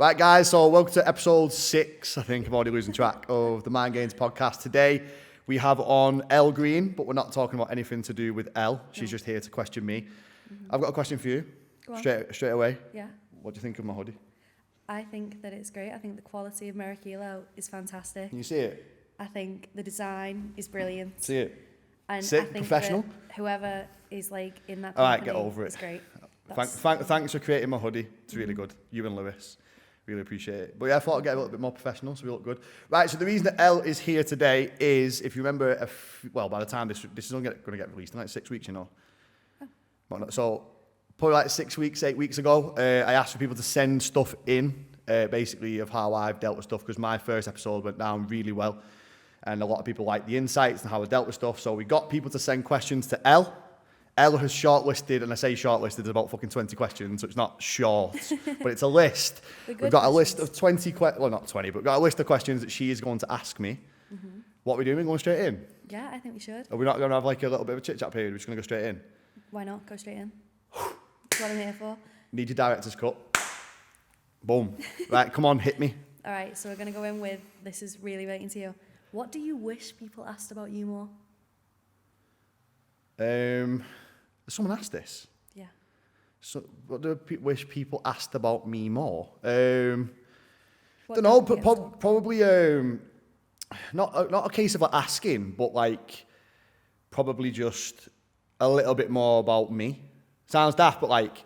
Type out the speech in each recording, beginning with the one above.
Right, guys, so welcome to episode 6, I think I'm already losing track, of the Mind Gains podcast. Today, we have on Elle Green, but we're not talking about anything to do with Elle. She's just here to question me. I've got a question for you, straight away. Yeah. What do you think of my hoodie? I think that it's great. I think the quality of Merakilo is fantastic. Can you see it? I think the design is brilliant. See it? And Sick, I think professional. that whoever is like in that All company right, get over it. is great. Thanks for creating my hoodie. It's really good. You and Lewis. Really appreciate it. But yeah, I thought I'd get a little bit more professional, so we look good. Right, so the reason that Elle is here today is, if you remember, by the time this is only going to get released in like 6 weeks, you know. Oh. So probably like 6 weeks, 8 weeks ago, I asked for people to send stuff in, basically of how I've dealt with stuff, because my first episode went down really well, and a lot of people liked the insights and how I dealt with stuff. So we got people to send questions to Elle. Elle has shortlisted, and I say shortlisted, there's about fucking 20 questions, so it's not short, but it's a list. We've got a list of 20, well not 20, but we've got a list of questions that she is going to ask me. Mm-hmm. What are we doing? We're going straight in? Yeah, I think we should. Are we not going to have like a little bit of a chit-chat period? We're just going to go straight in? Why not? Go straight in. That's what I'm here for. Need your director's cut. Boom. Right, come on, hit me. All right, so we're going to go in with, this is really relating to you. What do you wish people asked about you more? Someone asked this. Yeah. So, what do wish people asked about me more? Don't know, but probably not a case of like asking, but like probably just a little bit more about me. Sounds daft, but like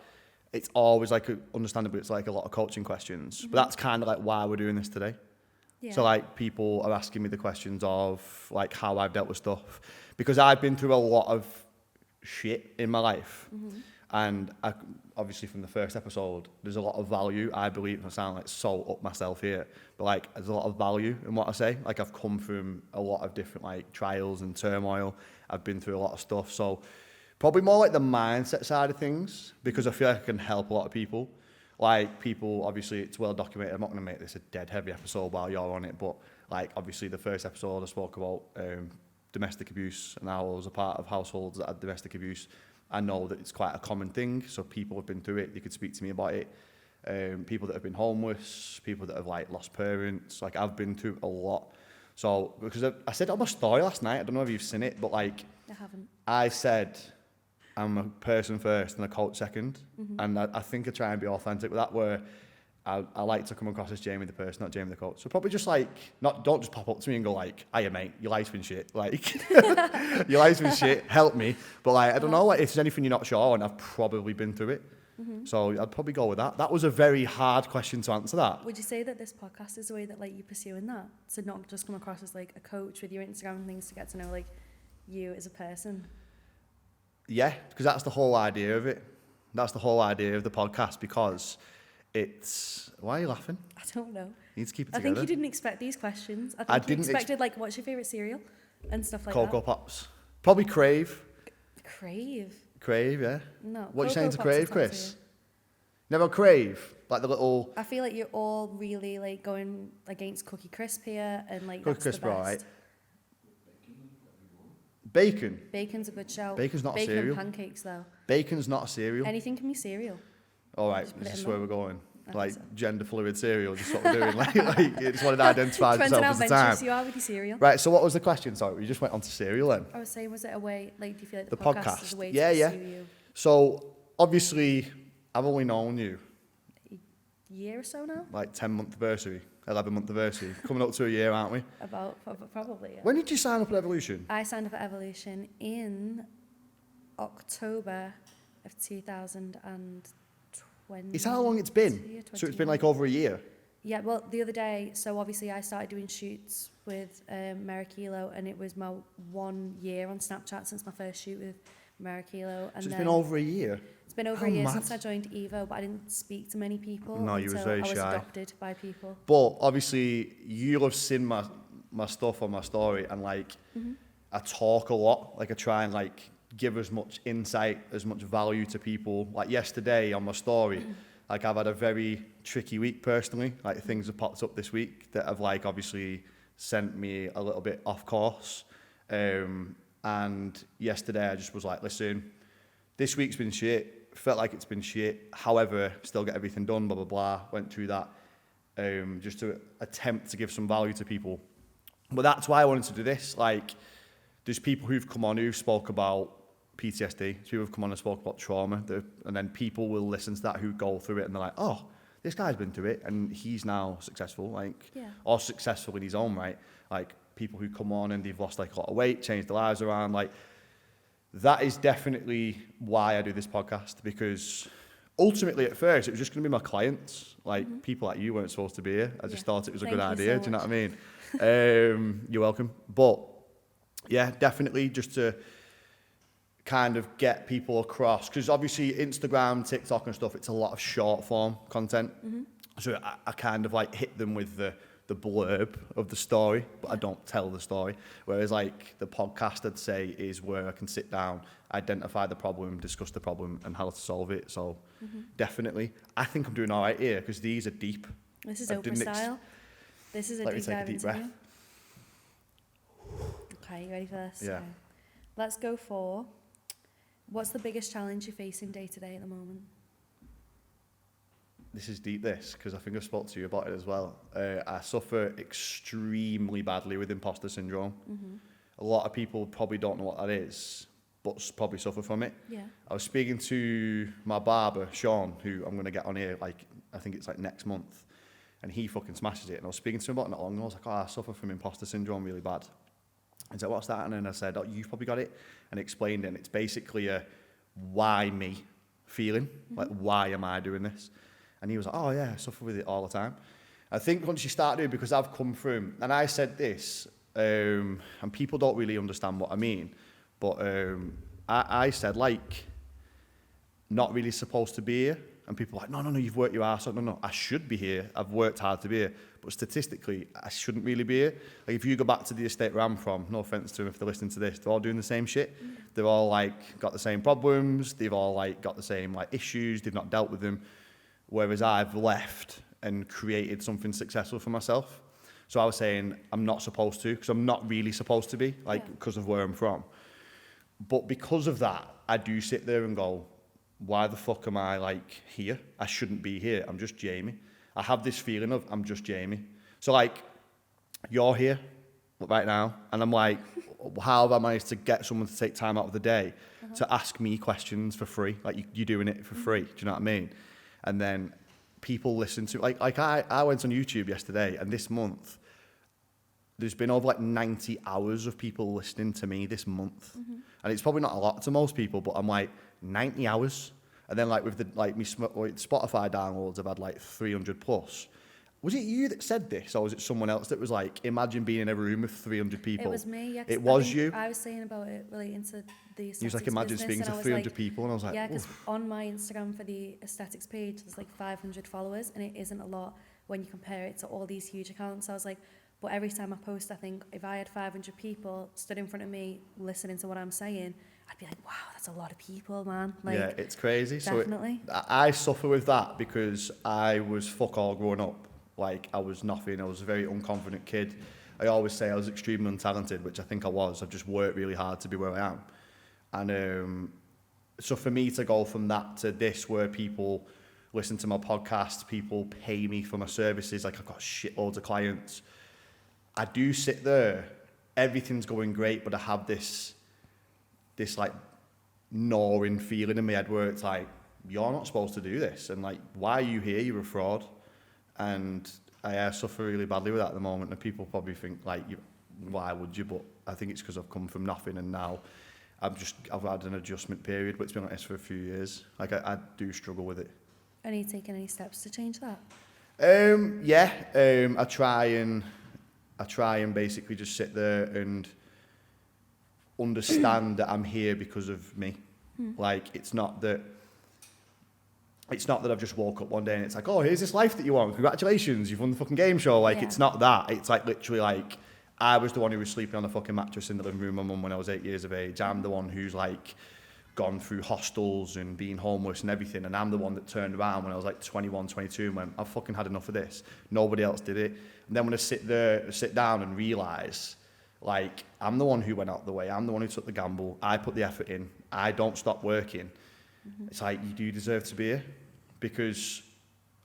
it's always like understandably it's like a lot of coaching questions. Mm-hmm. But that's kind of like why we're doing this today. Yeah. So like people are asking me the questions of like how I've dealt with stuff, because I've been through a lot of shit in my life. Mm-hmm. And obviously from the first episode, there's a lot of value, I believe. I sound like so up myself here, but like there's a lot of value in what I say. Like I've come from a lot of different like trials and turmoil. I've been through a lot of stuff. So probably more like the mindset side of things, because I feel like I can help a lot of people. Like people, obviously it's well documented. I'm not going to make this a dead heavy episode while you're on it, but like obviously the first episode I spoke about domestic abuse and how I was a part of households that had domestic abuse. I know that it's quite a common thing, so people have been through it. They could speak to me about it. People that have been homeless, people that have like lost parents. Like I've been through a lot. So because I said it on my story last night. I don't know if you've seen it, but like I haven't. I said I'm a person first and a coach second, and I think I try and be authentic with that. Where I like to come across as Jamie the person, not Jamie the coach. So probably just like, don't just pop up to me and go like, hiya mate, your life's been shit. Like, your life's been shit, help me. But like, I don't know, like, if there's anything you're not sure on, I've probably been through it. Mm-hmm. So I'd probably go with that. That was a very hard question to answer that. Would you say that this podcast is the way that like you pursuing that? To not just come across as like a coach with your Instagram and things, to get to know like you as a person? Yeah, because that's the whole idea of it. That's the whole idea of the podcast, because it's... Why are you laughing? I don't know. You need to keep it together. I think you didn't expect these questions. I think you expected like, what's your favourite cereal? And stuff like Cocoa that. Pops. Probably Crave. Crave, yeah. No. What are you saying to Crave, Chris? Never Crave? Like the little... I feel like you're all really like going against Cookie Crisp here, and like Cookie that's Crisp, the best. right. Bacon. Bacon's a good shout. Bacon's not a Bacon cereal. and pancakes though. Bacon's not a cereal. Anything can be cereal. All right, this is where we're going. Like so. Gender fluid cereal, just what we're doing. like it's what it identifies itself as the time. You are with your cereal. Right, so what was the question? Sorry, we just went on to cereal then. I was saying, was it a way, like, do you feel like the podcast is a way to pursue you? So obviously, I've only known you a year or so now. Like 10-month anniversary, 11-month anniversary, coming up to a year, aren't we? About probably. Yeah. When did you sign up at Evolution? I signed up at Evolution in October of 2020. Is that how long it's been? So it's been like over a year? Yeah, well, the other day, so obviously I started doing shoots with Merakilo, and it was my 1 year on Snapchat since my first shoot with Merakilo. And so it's been over a year? It's been over a year since I joined Evo, but I didn't speak to many people. No, you were very shy. I was adopted by people. But obviously, you'll have seen my stuff on my story, and like, I talk a lot. Like I try and like give as much insight, as much value to people. Like yesterday on my story, like I've had a very tricky week personally. Like things have popped up this week that have like obviously sent me a little bit off course. And yesterday I just was like, listen, this week's been shit. Felt like it's been shit. However, still get everything done, blah, blah, blah. Went through that. just to attempt to give some value to people. But that's why I wanted to do this. Like, there's people who've come on who've spoke about PTSD, there's people who've come on and spoke about trauma, and then people will listen to that who go through it and they're like, oh, this guy's been through it and he's now successful, like, or successful in his own right. Like, people who come on and they've lost like a lot of weight, changed their lives around, like, that is definitely why I do this podcast, because ultimately at first it was just going to be my clients, like people like you weren't supposed to be here. I just thought it was a good idea. Do you know what I mean? You're welcome. But yeah, definitely just to kind of get people across, because obviously Instagram, TikTok and stuff, it's a lot of short form content. So I kind of like hit them with the blurb of the story, but I don't tell the story. Whereas like the podcast, I'd say, is where I can sit down, identify the problem, discuss the problem and how to solve it. So definitely, I think I'm doing all right here, because these are deep. This is Oprah style. This is a deep dive into you. Okay, you ready for this? Yeah. Okay. Let's go for, what's the biggest challenge you're facing day to day at the moment? This is deep, this, because I think I spoke to you about it as well. I suffer extremely badly with imposter syndrome. A lot of people probably don't know what that is, but probably suffer from it. Yeah. I was speaking to my barber, Sean, who I'm going to get on here, like, I think it's like next month, and he fucking smashes it. And I was speaking to him about it not long ago. I was like, oh, I suffer from imposter syndrome really bad. And so what's that? And then I said, oh, you've probably got it. And explained it. And it's basically a why me feeling. Like, why am I doing this? And he was like, oh yeah, I suffer with it all the time. I think once you start doing, because I've come from, and I said this, and people don't really understand what I mean, but I said, like, not really supposed to be here. And people are like, no, you've worked your ass off. No, I should be here. I've worked hard to be here. But statistically, I shouldn't really be here. Like, if you go back to the estate where I'm from, no offense to them if they're listening to this, they're all doing the same shit. They've all, like, got the same problems. They've all, like, got the same, like, issues. They've not dealt with them. Whereas I've left and created something successful for myself. So I was saying I'm not supposed to, because I'm not really supposed to be, like, because of where I'm from. But because of that, I do sit there and go, why the fuck am I, like, here? I shouldn't be here. I'm just Jamie. I have this feeling of I'm just Jamie. So, like, you're here right now, and I'm like, how have I managed to get someone to take time out of the day to ask me questions for free? Like, you're doing it for free. Do you know what I mean? And then people listen to, like I went on YouTube yesterday, and this month, there's been over like 90 hours of people listening to me this month. And it's probably not a lot to most people, but I'm like, 90 hours. And then like with the, like, me Spotify downloads, I've had like 300 plus. Was it you that said this, or was it someone else that was like, imagine being in a room with 300 people? It was me, yeah. It was you? I was saying about it relating to the aesthetics. You was like, imagine speaking to 300 people, and I was like, yeah, because on my Instagram for the aesthetics page, there's like 500 followers, and it isn't a lot when you compare it to all these huge accounts. I was like, but every time I post, I think if I had 500 people stood in front of me listening to what I'm saying, I'd be like, wow, that's a lot of people, man. Like, yeah, it's crazy. Definitely. So I suffer with that because I was fuck all growing up. Like, I was nothing. I was a very unconfident kid. I always say I was extremely untalented, which I think I was. I've just worked really hard to be where I am. And so for me to go from that to this, where people listen to my podcast, people pay me for my services, like I've got shitloads of clients. I do sit there, everything's going great, but I have this like gnawing feeling in my head where it's like, you're not supposed to do this. And like, why are you here? You're a fraud. And I suffer really badly with that at the moment. And people probably think like, why would you? But I think it's because I've come from nothing, and now I've had an adjustment period, but it's been like this for a few years. Like I do struggle with it. Are you taking any steps to change that? I try and basically just sit there and understand that I'm here because of me. Like, it's not that I've just woke up one day and it's like, oh, here's this life that you want. Congratulations, you've won the fucking game show. Like, It's not that. It's like literally like, I was the one who was sleeping on the fucking mattress in the living room of my mum when I was 8 years of age. I'm the one who's like gone through hostels and being homeless and everything. And I'm the one that turned around when I was like 21, 22 and went, I've fucking had enough of this. Nobody else did it. And then when I sit down and realise, like, I'm the one who went out the way. I'm the one who took the gamble. I put the effort in. I don't stop working. It's like, you do deserve to be here, because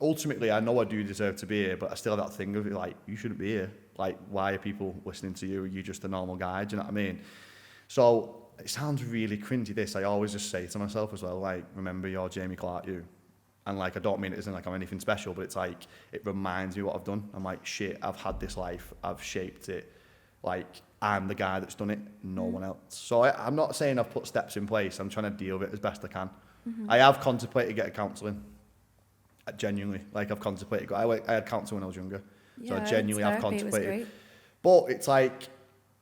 ultimately, I know I do deserve to be here, but I still have that thing of like, you shouldn't be here. Like, why are people listening to you? Are you just a normal guy? Do you know what I mean? So it sounds really cringy, this. I always just say to myself as well, like, remember, you're Jamie Clark, you. And like, I don't mean it isn't like I'm anything special, but it's like, it reminds me what I've done. I'm like, shit, I've had this life. I've shaped it. Like, I'm the guy that's done it, no one else. So I'm not saying I've put steps in place. I'm trying to deal with it as best I can. I have contemplated getting counselling. Genuinely, like I've contemplated. I had counselling when I was younger, so I genuinely have contemplated. But it's like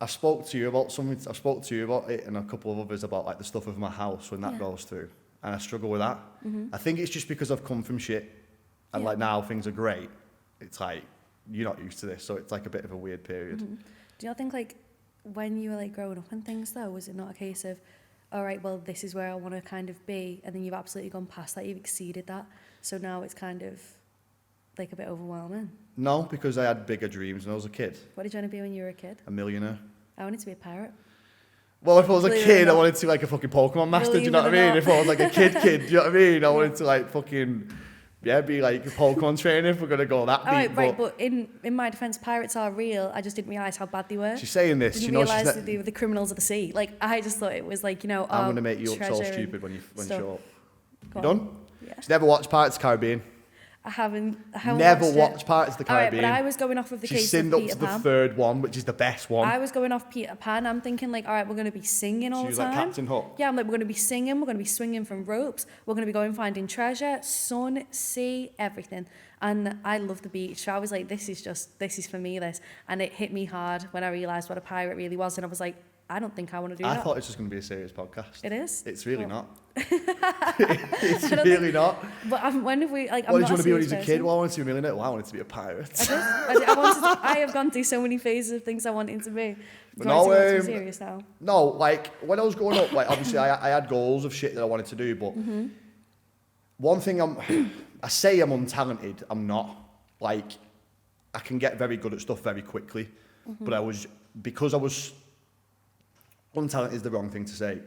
I spoke to you about something. I spoke to you about it, and a couple of others about like the stuff of my house when that goes through, and I struggle with that. I think it's just because I've come from shit, and like now things are great. It's like you're not used to this, so it's like a bit of a weird period. Do you not think like when you were like growing up and things though, was it not a case of, all right, well this is where I want to kind of be, and then you've absolutely gone past that, you've exceeded that, so now it's kind of like a bit overwhelming? No, because I had bigger dreams when I was a kid. What did you want to be when you were a kid? A millionaire. I wanted to be a pirate. Well, if I was a kid, I wanted to be like a fucking Pokemon master, do you know what I mean? If I was like a kid, do you know what I mean? I wanted to like fucking, be like a Pokemon trainer if we're going to go that deep. Right, but in my defence, pirates are real. I just didn't realise how bad they were. She's saying this. Didn't realise that they were the criminals of the sea. Like, I just thought it was like, I'm going to make you look so stupid when you show up. You done? Yeah. She's never watched Pirates of the Caribbean. I haven't never watched Pirates of the Caribbean. All right, but I was going off of the case of Peter Pan. She sinned up to the third one, which is the best one. I was going off Peter Pan. I'm thinking like, all right, we're going to be singing all the time. She was like Captain Hook. Yeah, I'm like, we're going to be singing. We're going to be swinging from ropes. We're going to be going finding treasure, sun, sea, everything. And I love the beach. So I was like, this is for me, this. And it hit me hard when I realised what a pirate really was. And I was like, I don't think I want to do that. I thought it was just going to be a serious podcast. It is? It's really not. It's really not. But when have we, like, what did you want to be when you were a kid? Well, I wanted to be a millionaire. Well, I wanted to be a pirate. I have gone through so many phases of things I wanted to be. Do you want to be serious now? No, like, when I was growing up, like, obviously I had goals of shit that I wanted to do, but one thing I say I'm untalented, I'm not. Like, I can get very good at stuff very quickly, but because I was untalented is the wrong thing to say,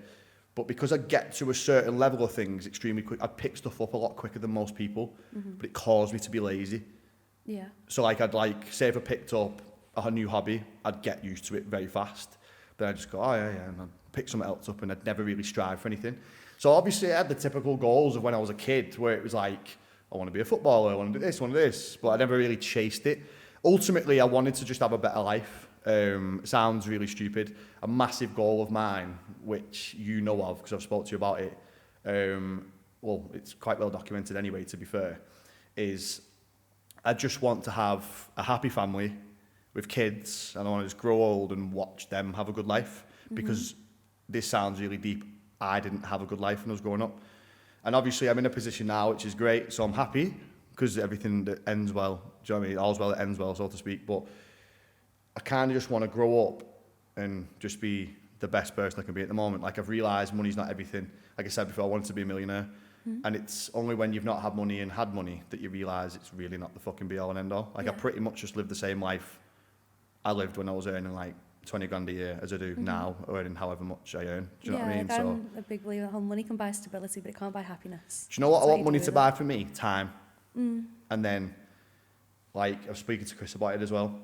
but because I get to a certain level of things extremely quick, I pick stuff up a lot quicker than most people, but it caused me to be lazy. Yeah. So like I'd like, say if I picked up a new hobby, I'd get used to it very fast. Then I'd just go, oh yeah, and I'd pick something else up and I'd never really strive for anything. So obviously I had the typical goals of when I was a kid where it was like, I want to be a footballer, I want to do this, I want to do this, but I never really chased it. Ultimately, I wanted to just have a better life. Sounds really stupid. A massive goal of mine, which you know of because I've spoke to you about it, well, it's quite well documented anyway, to be fair, is I just want to have a happy family with kids, and I want to just grow old and watch them have a good life, because this sounds really deep. I didn't have a good life when I was growing up. And obviously I'm in a position now which is great, so I'm happy, because everything that ends well, do you know what I mean? All's well that ends well, so to speak, but I kind of just want to grow up and just be the best person I can be at the moment. Like, I've realised money's not everything. Like I said before, I wanted to be a millionaire. And it's only when you've not had money and had money that you realise it's really not the fucking be all and end all. Like, I pretty much just lived the same life I lived when I was earning like 20 grand a year as I do now, earning however much I earn. Do you know what I mean? Like, I'm a big believer that money can buy stability, but it can't buy happiness. Do you know what I want money to buy for me? Time. And then, like, I was speaking to Chris about it as well.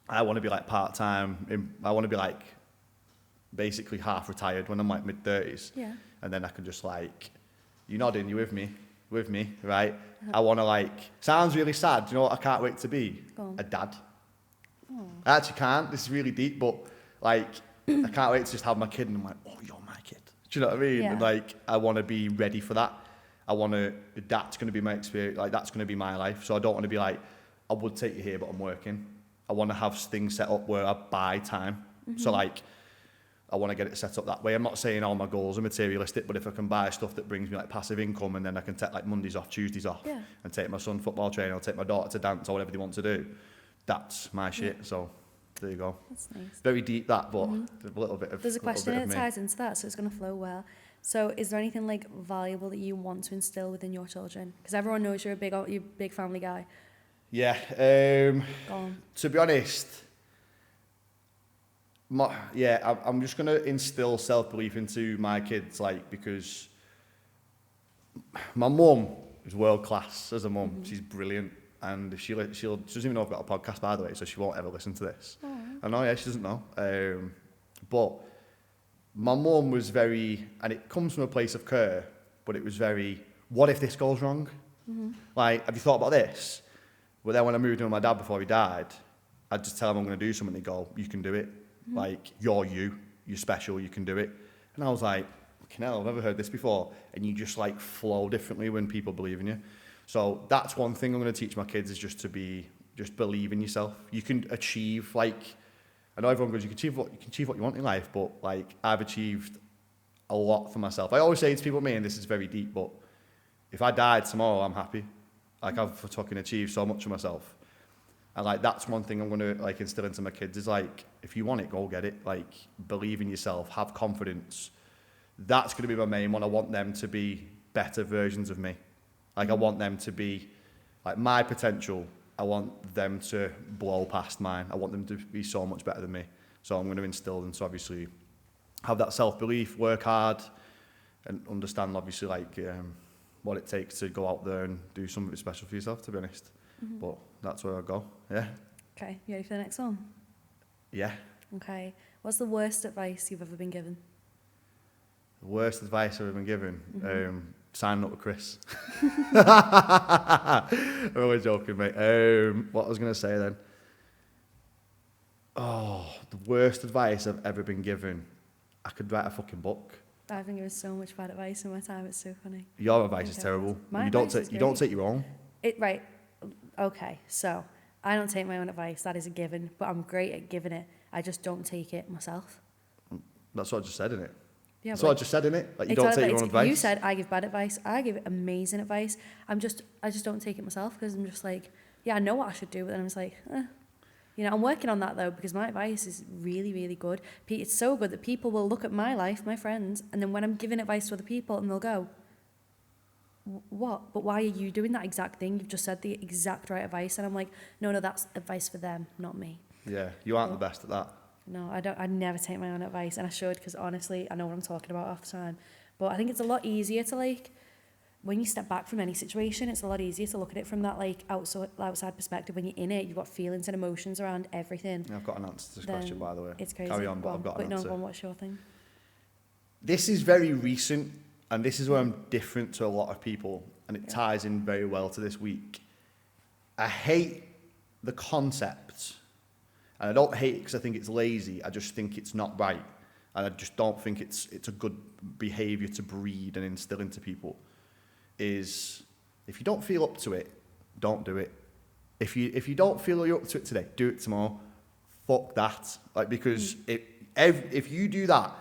I want to be like part-time. I want to be like basically half retired when I'm like mid-30s. Yeah. And then I can just like, you nodding, you with me, right? I want to like, sounds really sad. Do you know what I can't wait to be? A dad. Oh. I actually can't. This is really deep, but like, I can't wait to just have my kid and I'm like, oh, you're my kid. Do you know what I mean? Yeah. And like, I want to be ready for that. That's going to be my experience. Like, that's going to be my life. So I don't want to be like, I would take you here, but I'm working. I want to have things set up where I buy time. So like, I want to get it set up that way. I'm not saying all my goals are materialistic, but if I can buy stuff that brings me like passive income, and then I can take like Mondays off, Tuesdays off, and take my son football training, or take my daughter to dance, or whatever they want to do, that's my shit. So there you go. That's nice. Very deep that, but a little bit of. There's a question that ties into that, so it's going to flow well. So is there anything like valuable that you want to instill within your children? Because everyone knows you're a big family guy. Yeah. To be honest, I'm just going to instill self-belief into my kids, like, because my mum is world class as a mum. She's brilliant. And if she doesn't even know I've got a podcast, by the way, so she won't ever listen to this. I know, yeah, she doesn't know. But my mum was very, and it comes from a place of care, but it was very, what if this goes wrong? Like, have you thought about this? But then when I moved in with my dad before he died, I'd just tell him I'm going to do something, and he'd go, you can do it. Like, you're special, you can do it. And I was like, fucking hell, I've never heard this before. And you just like flow differently when people believe in you. So that's one thing I'm going to teach my kids, is just believe in yourself. You can achieve, like, I know everyone goes, you can achieve what you want in life, but like, I've achieved a lot for myself. I always say to people, me, and this is very deep, but if I died tomorrow, I'm happy. Like, I've fucking achieved so much for myself. And like, that's one thing I'm going to like instill into my kids, is like, if you want it, go get it. Like, believe in yourself, have confidence. That's going to be my main one. I want them to be better versions of me. Like, I want them to be like my potential. I want them to blow past mine. I want them to be so much better than me. So I'm going to instill them to obviously have that self-belief, work hard, and understand obviously like what it takes to go out there and do something special for yourself, to be honest. But that's where I go. Yeah. Okay, you ready for the next one? Yeah. Okay. What's the worst advice you've ever been given? The worst advice I've ever been given? Signing up with Chris. I'm always joking, mate. What I was going to say then? Oh, the worst advice I've ever been given. I could write a fucking book. I've been given so much bad advice in my time. It's so funny. Your advice is terrible. My You don't take your own. Right. Okay. So I don't take my own advice. That is a given. But I'm great at giving it. I just don't take it myself. That's what I just said, innit? Yeah, that's what I just said, innit? Like, you don't take your own advice. You said I give bad advice. I give amazing advice. I just don't take it myself, because I'm just like, yeah, I know what I should do, but then I'm just like, You know, I'm working on that though, because my advice is really, really good. It's so good that people will look at my life, my friends, and then when I'm giving advice to other people, and they'll go, what? But why are you doing that exact thing? You've just said the exact right advice. And I'm like, no, that's advice for them, not me. Yeah, you aren't the best at that. No, I never take my own advice, and I should, because honestly, I know what I'm talking about half the time. But I think it's a lot easier to, like, when you step back from any situation, it's a lot easier to look at it from that, like, outside perspective. When you're in it, you've got feelings and emotions around everything. Yeah, I've got an answer to this question, by the way. It's crazy. Carry on, but I've got an answer. No, what's your thing? This is very recent, and this is where I'm different to a lot of people, and it ties in very well to this week. I hate the concept, and I don't hate it because I think it's lazy. I just think it's not right, and I just don't think it's a good behaviour to breed and instill into people. Is if you don't feel up to it, don't do it. If you don't feel you're up to it today, do it tomorrow. Fuck that. Like, because if you do that,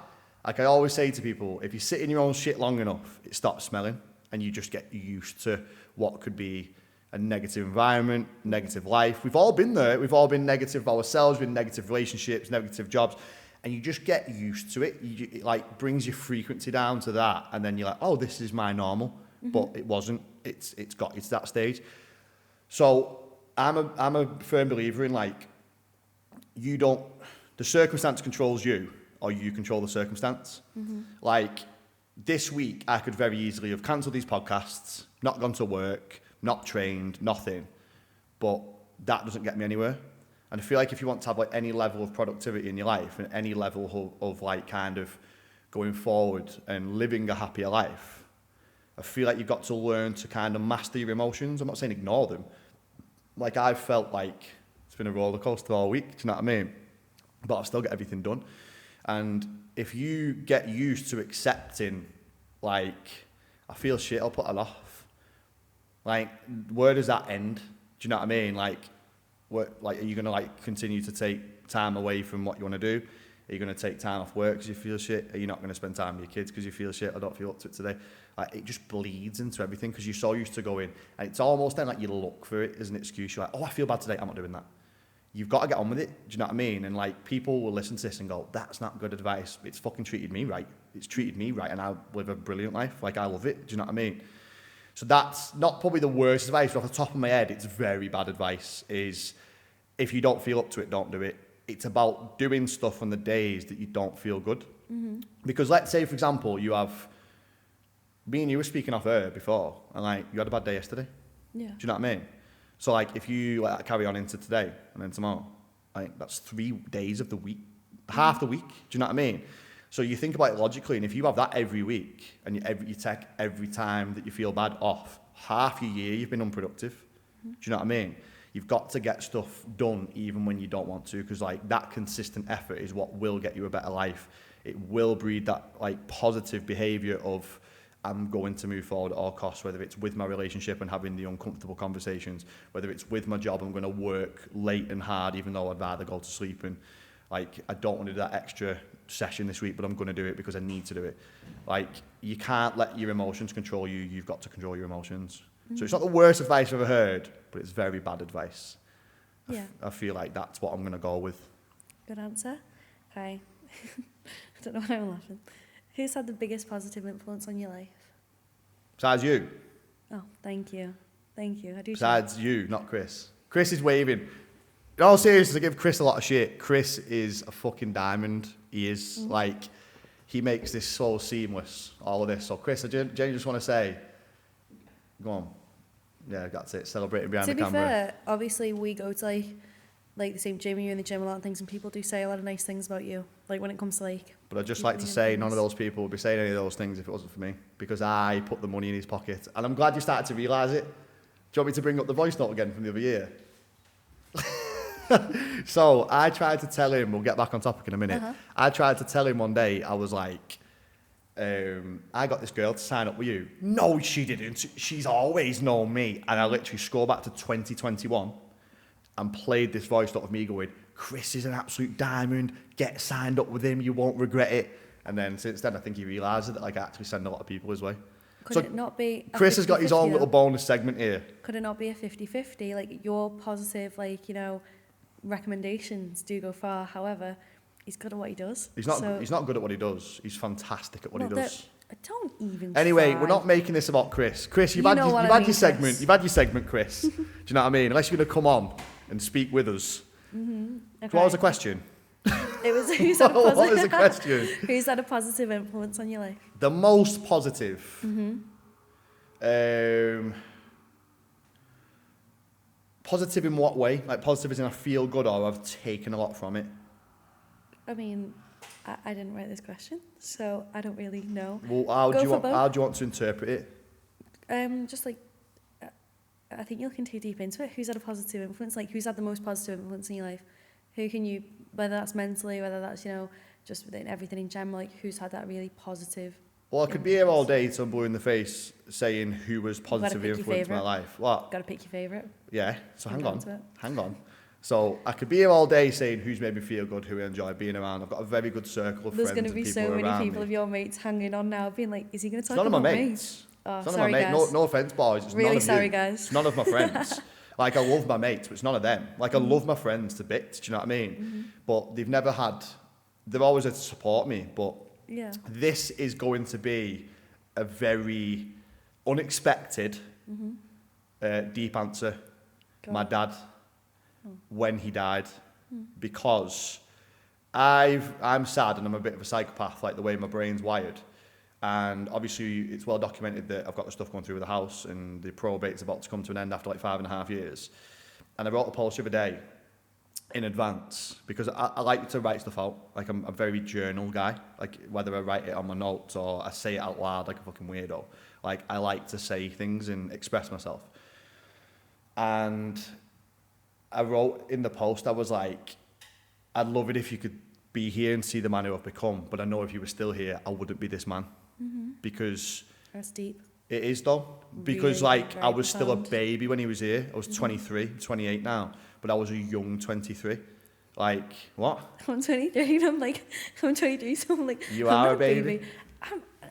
like I always say to people, if you sit in your own shit long enough, it stops smelling, and you just get used to what could be a negative environment, negative life. We've all been there. We've all been negative ourselves, been negative relationships, negative jobs, and you just get used to it. It like brings your frequency down to that, and then you're like, oh, this is my normal. But it wasn't. It's got you to that stage. So I'm a firm believer in, like, the circumstance controls you, or you control the circumstance. Like, this week I could very easily have cancelled these podcasts, not gone to work, not trained, nothing. But that doesn't get me anywhere. And I feel like if you want to have, like, any level of productivity in your life, and any level of like kind of going forward and living a happier life, I feel like you've got to learn to kind of master your emotions. I'm not saying ignore them. Like, I've felt like it's been a roller coaster all week, do you know what I mean? But I've still got everything done. And if you get used to accepting, like, I feel shit, I'll put it off. Like, where does that end? Do you know what I mean? Like, are you going to, like, continue to take time away from what you want to do? Are you going to take time off work because you feel shit? Are you not going to spend time with your kids because you feel shit? I don't feel up to it today. Like, it just bleeds into everything because you're so used to going. And it's almost then like you look for it as an excuse. You're like, oh, I feel bad today. I'm not doing that. You've got to get on with it. Do you know what I mean? And, like, people will listen to this and go, that's not good advice. It's fucking treated me right. It's treated me right, and I live a brilliant life. Like, I love it. Do you know what I mean? So that's not probably the worst advice, but off the top of my head, it's very bad advice, is if you don't feel up to it, don't do it. It's about doing stuff on the days that you don't feel good. Because let's say, for example, you have me and you were speaking off air before, and like, you had a bad day yesterday. Yeah. Do you know what I mean? So like, if you let that carry on into today and then tomorrow, like that's 3 days of the week, half the week. Do you know what I mean? So you think about it logically, and if you have that every week, and you take every time that you feel bad off, half your year you've been unproductive. Do you know what I mean? You've got to get stuff done even when you don't want to, because like that consistent effort is what will get you a better life. It will breed that like positive behaviour of, I'm going to move forward at all costs, whether it's with my relationship and having the uncomfortable conversations, whether it's with my job, I'm going to work late and hard even though I'd rather go to sleep, and like I don't want to do that extra session this week, but I'm going to do it because I need to do it. Like, you can't let your emotions control you. You've got to control your emotions. So it's not the worst advice I've ever heard, but it's very bad advice. Yeah. I feel like that's what I'm going to go with. Good answer. Okay. I don't know why I'm laughing. Who's had the biggest positive influence on your life? Besides you. Oh, thank you. Thank you. I do. Besides you, not Chris. Chris is waving. In all seriousness, I give Chris a lot of shit. Chris is a fucking diamond. He is. Like, he makes this so seamless, all of this. So, Chris, I genuinely just want to say, go on. Yeah, that's it. Celebrating behind the camera. To be fair, obviously we go to like the same gym, you're in the gym, a lot of things, and people do say a lot of nice things about you, like when it comes to like. But I'd just like to say none of those people would be saying any of those things if it wasn't for me, because I put the money in his pocket. And I'm glad you started to realise it. Do you want me to bring up the voice note again from the other year? So I tried to tell him, we'll get back on topic in a minute. I tried to tell him one day, I was like, I got this girl to sign up with you. No, she didn't. She's always known me. And I literally scrolled back to 2021 and played this voice note of me going, Chris is an absolute diamond. Get signed up with him. You won't regret it. And then since then, I think he realised that like, I actually send a lot of people his way. Could it not be a Chris has got his 50-50 own little though? bonus segment here. Could it not be a 50-50? Like, your positive, like, you know, recommendations do go far. However, he's good at what he does. He's not good at what he does. He's fantastic at what he does. Don't even Anyway, try. we're not making this about Chris. Chris, you've You had know your, what you've I had mean, your segment. Chris. You've had your segment, Chris. Do you know what I mean? Unless you're going to come on and speak with us. Okay. So what was the question? It was who's had a What positive, was the question? who's had a positive influence on your life? The most positive. Positive in what way? Like positive as in I feel good or I've taken a lot from it? I mean, I didn't write this question, so I don't really know. Well, how Go do you for want? both. How do you want to interpret it? Just like, I think you're looking too deep into it. Who's had a positive influence? Like, who's had the most positive influence in your life? Who can you, whether that's mentally, whether that's, you know, just within everything in general, like, who's had that really positive? Well, I could be here all day till I'm blue in the face saying who was positive pick your influence in my favourite. life. What? Got to pick your favourite. Yeah, so hang Hang on to on. it. Hang on. So I could be here all day saying who's made me feel good, who I enjoy being around. I've got a very good circle of There's friends going to and be people so many around people me. of your mates hanging on now, being like, is he going to talk It's none of about my me? mates. Oh, It's none sorry, of my mates. guys. No offence, boys. It's Really none of sorry, you. guys. It's none of my friends. Like, I love my mates, but it's none of them. Like, I love my friends to bits, do you know what I mean? But they've never had... They're always there to support me, but Yeah. this is going to be a very unexpected, deep answer. Go My on. dad, when he died, because I'm sad and I'm a bit of a psychopath, like the way my brain's wired. And obviously it's well documented that I've got the stuff going through with the house and the probate's about to come to an end after like 5.5 years. And I wrote a post the other day in advance because I like to write stuff out. Like I'm a very journal guy. Like whether I write it on my notes or I say it out loud like a fucking weirdo. Like I like to say things and express myself. And I wrote in the post, I was like, I'd love it if you could be here and see the man who I've become, but I know if you were still here, I wouldn't be this man. Because That's deep. it is though. Because Really, like very I was still a profound. baby when he was here. I was 23, 28 now, but I was a young 23. Like, what? I'm 23 and I'm like, I'm 23, so I'm like, You I'm are not a baby.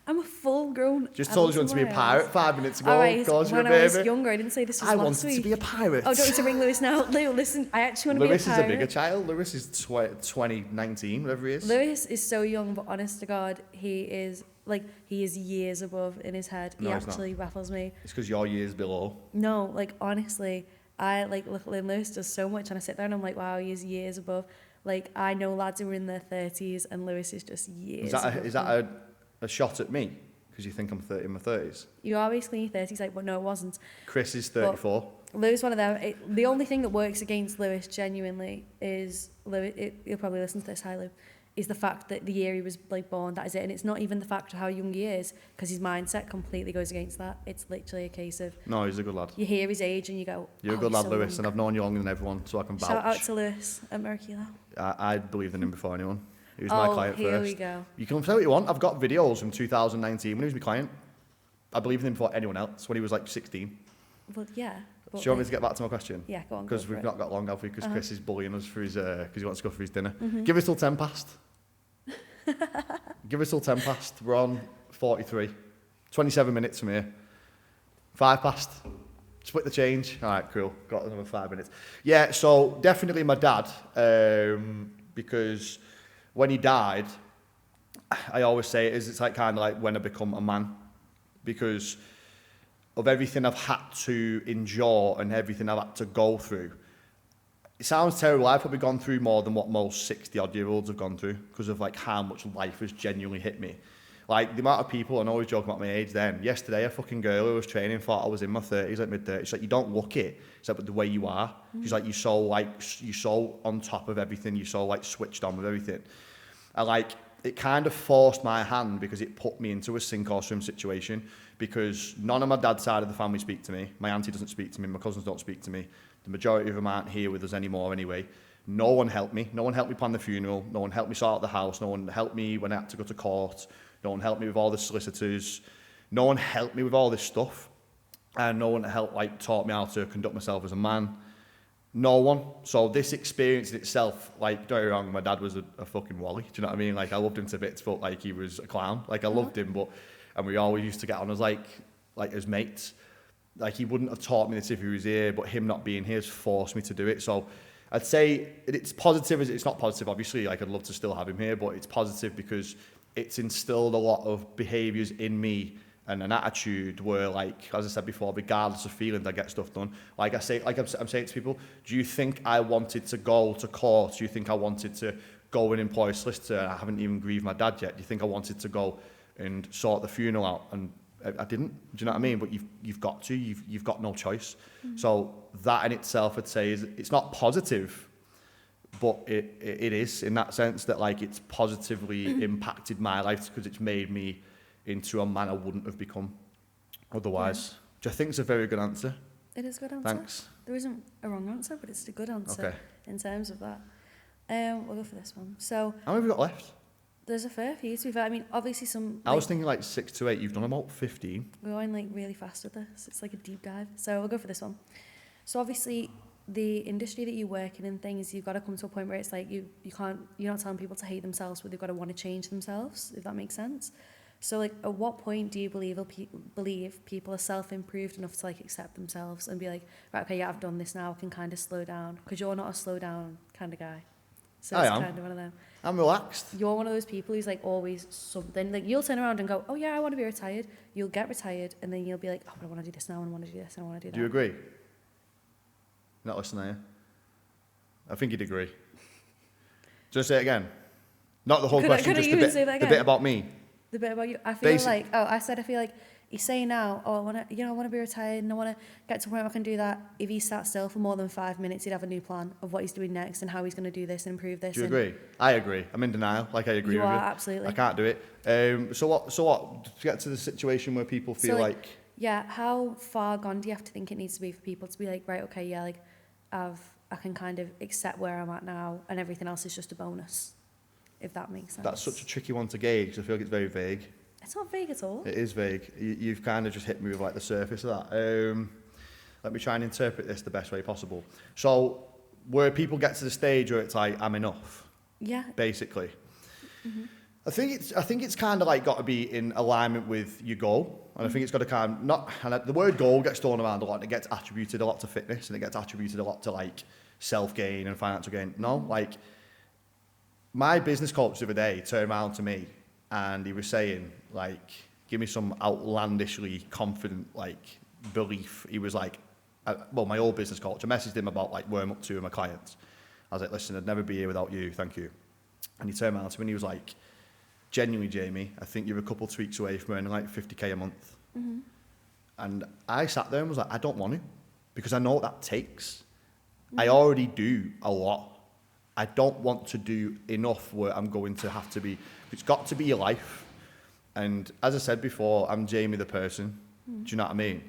I'm a full grown. Just told you you want to be a pirate 5 minutes ago. Of course you're a When I was baby. younger, I didn't say this was I last wanted week. to be a pirate. Oh, don't you to ring Lewis now? Lou, listen, I actually want to Lewis be a is a pirate. bigger child. Lewis is 2019, whatever he is. Lewis is so young, but honest to God, he is years above in his head. No, he he's not. actually baffles me. It's because your year's below. No, like honestly, I like look at Lewis does so much, and I sit there and I'm like, wow, he is years above. Like I know lads who are in their 30s, and Lewis is just years. Is that a shot at me? Because because you think I'm 30 in my 30s. You are basically in your 30s, like, but no, it wasn't. Chris is 34. But Lewis, one of them. The only thing that works against Lewis genuinely is you'll probably listen to this, hi Lou, is the fact that the year he was like born, that is it. And it's not even the fact of how young he is, because his mindset completely goes against that. It's literally a case of, No, he's a good lad. you hear his age and you go, You're a good lad, so Lewis, young. and I've known you longer than everyone, so I can vouch. Shout out to Lewis at Mercury. I believed in him before anyone. He was my client here first. we go. You can say what you want. I've got videos from 2019 when he was my client. I believed in him before anyone else when he was like 16. Well, yeah. Do you want me to get back to my question? Yeah, go on. Because we've not got long, have we? Because Chris is bullying us for his, because he wants to go for his dinner. Mm-hmm. Give us till 10 past. Give us till 10 past. We're on 43. 27 minutes from here. 5 past. Split the change. All right, cool. Got another 5 minutes. Yeah, so definitely my dad, because when he died, I always say it's like kind of like when I become a man, because of everything I've had to endure and everything I've had to go through. It sounds terrible. I've probably gone through more than what most 60-odd-year-olds have gone through because of like how much life has genuinely hit me. Like the amount of people, and I always joke about my age then. Yesterday, a fucking girl who was training thought I was in my 30s, like mid-30s. She's like, you don't look it. She's like, but the way you are. She's like, you're so on top of everything. You're so like switched on with everything. And like, it kind of forced my hand because it put me into a sink or swim situation, because none of my dad's side of the family speak to me. My auntie doesn't speak to me. My cousins don't speak to me. The majority of them aren't here with us anymore anyway. No one helped me. No one helped me plan the funeral. No one helped me sort out the house. No one helped me when I had to go to court. No one helped me with all the solicitors. No one helped me with all this stuff. And no one taught me how to conduct myself as a man. No one. So this experience in itself, like, don't get me wrong, my dad was a fucking wally. Do you know what I mean? Like, I loved him to bits, but like, he was a clown. Like, I loved him, and we always used to get on as like as mates. Like, he wouldn't have taught me this if he was here, but him not being here has forced me to do it. So I'd say it's positive. It's not positive, obviously. Like, I'd love to still have him here, but it's positive because it's instilled a lot of behaviours in me and an attitude where, like, as I said before, regardless of feelings, I get stuff done. Like I say, like I'm saying to people, do you think I wanted to go to court? Do you think I wanted to go and employ a solicitor? I haven't even grieved my dad yet. Do you think I wanted to go and sort the funeral out? And I didn't. Do you know what I mean? But you've got to. You've got no choice. So that in itself, I'd say, is it's not positive, but it is in that sense that, like, it's positively impacted my life because it's made me into a man I wouldn't have become otherwise. Which I think is a very good answer. It is a good answer. Thanks. There isn't a wrong answer, but it's a good answer Okay. in terms of that. We'll go for this one. So How many have we got left? there's a fair few to be fair. I mean, obviously some. I was thinking like 6 to 8. You've done about 15. We're going like really fast with this. It's like a deep dive. So we'll go for this one. So obviously the industry that you work in and things, you've got to come to a point where it's like you're not telling people to hate themselves, but they've got to want to change themselves, if that makes sense. So like, at what point do you believe people are self-improved enough to like accept themselves and be like, right, okay, yeah, I've done this now, I can kind of slow down? Because you're not a slow down kind of guy. So I it's am. kind of one of them. I'm relaxed. You're one of those people who's like always something. Like, you'll turn around and go, oh yeah, I want to be retired. You'll get retired, and then you'll be like, oh, but I want to do this now, and I want to do this, and I want to do that. Do you agree? Not listening, are you? I think you'd agree. Just say it again. Not the whole question, just the bit about me. The bit about you. I feel like, I feel like he's saying now, oh, I want to be retired and I want to get to a point where I can do that. If he sat still for more than 5 minutes, he'd have a new plan of what he's doing next and how he's going to do this and improve this. Do you agree? I agree. I'm in denial. Like, I agree with you. You are, absolutely. I can't do it. So what? To get to the situation where people feel like... Yeah, how far gone do you have to think it needs to be for people to be like, right, okay, yeah, like, I can kind of accept where I'm at now and everything else is just a bonus, if that makes sense. That's such a tricky one to gauge. I feel like it's very vague. It's not vague at all. It is vague. You've kind of just hit me with like the surface of that. Let me try and interpret this the best way possible. So, where people get to the stage where it's like, I'm enough. Yeah. Basically. Mm-hmm. I think it's kind of like got to be in alignment with your goal, and I think it's got to kind of not. And the word goal gets thrown around a lot, and it gets attributed a lot to fitness, and it gets attributed a lot to like self gain and financial gain. No, like my business coach the other day turned around to me, and he was saying like, give me some outlandishly confident like belief. He was like, well, my old business coach. I messaged him about like where I'm up to with my clients. I was like, listen, I'd never be here without you. Thank you. And he turned around to me and he was like, genuinely, Jamie, I think you're a couple tweaks away from earning like 50k a month. Mm-hmm. And I sat there and was like, I don't want to, because I know what that takes. I Mm-hmm. already do a lot. I don't want to do enough where I'm going to have to be, it's got to be your life. And as I said before, I'm Jamie the person. Mm-hmm. Do you know what I mean?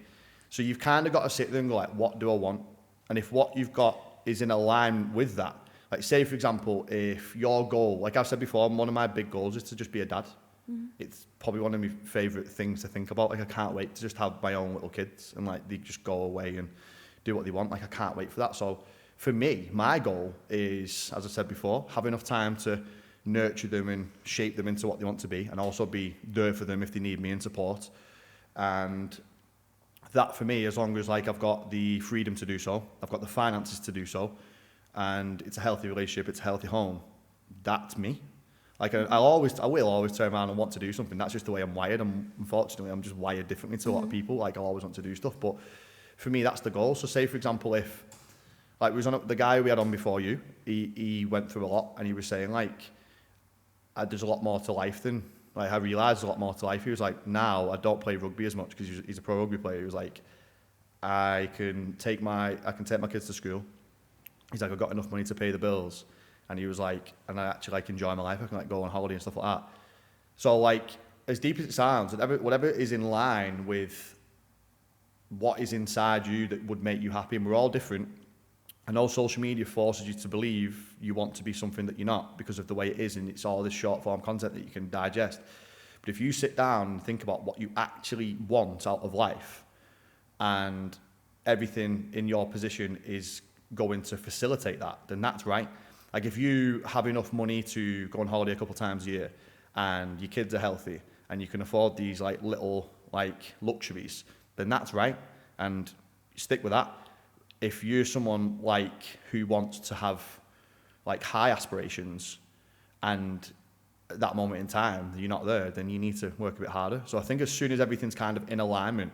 So you've kind of got to sit there and go like, what do I want? And if what you've got is in alignment with that, like say for example, if your goal, like I've said before, one of my big goals is to just be a dad. Mm-hmm. It's probably one of my favourite things to think about. Like I can't wait to just have my own little kids and like they just go away and do what they want. Like I can't wait for that. So for me, my goal is, as I said before, have enough time to nurture them and shape them into what they want to be, and also be there for them if they need me and support. And that for me, as long as like I've got the freedom to do so, I've got the finances to do so, and it's a healthy relationship, it's a healthy home, that's me. Like I will always turn around and want to do something. That's just the way I'm wired. Unfortunately, I'm just wired differently to a lot of people. Like I always want to do stuff, but for me, that's the goal. So say for example, if like the guy we had on before you, he went through a lot, and he was saying like, there's a lot more to life than, like I realised there's a lot more to life. He was like, now I don't play rugby as much because he's a pro rugby player. He was like, I can take my kids to school. He's like, I've got enough money to pay the bills. And he was like, and I actually like enjoy my life. I can like go on holiday and stuff like that. So like, as deep as it sounds, whatever is in line with what is inside you that would make you happy, and we're all different. I know social media forces you to believe you want to be something that you're not because of the way it is, and it's all this short form content that you can digest. But if you sit down and think about what you actually want out of life, and everything in your position is going to facilitate that, then that's right. Like if you have enough money to go on holiday a couple of times a year, and your kids are healthy, and you can afford these like little like luxuries, then that's right, and stick with that. If you're someone like who wants to have like high aspirations, and at that moment in time you're not there, then you need to work a bit harder. So I think as soon as everything's kind of in alignment,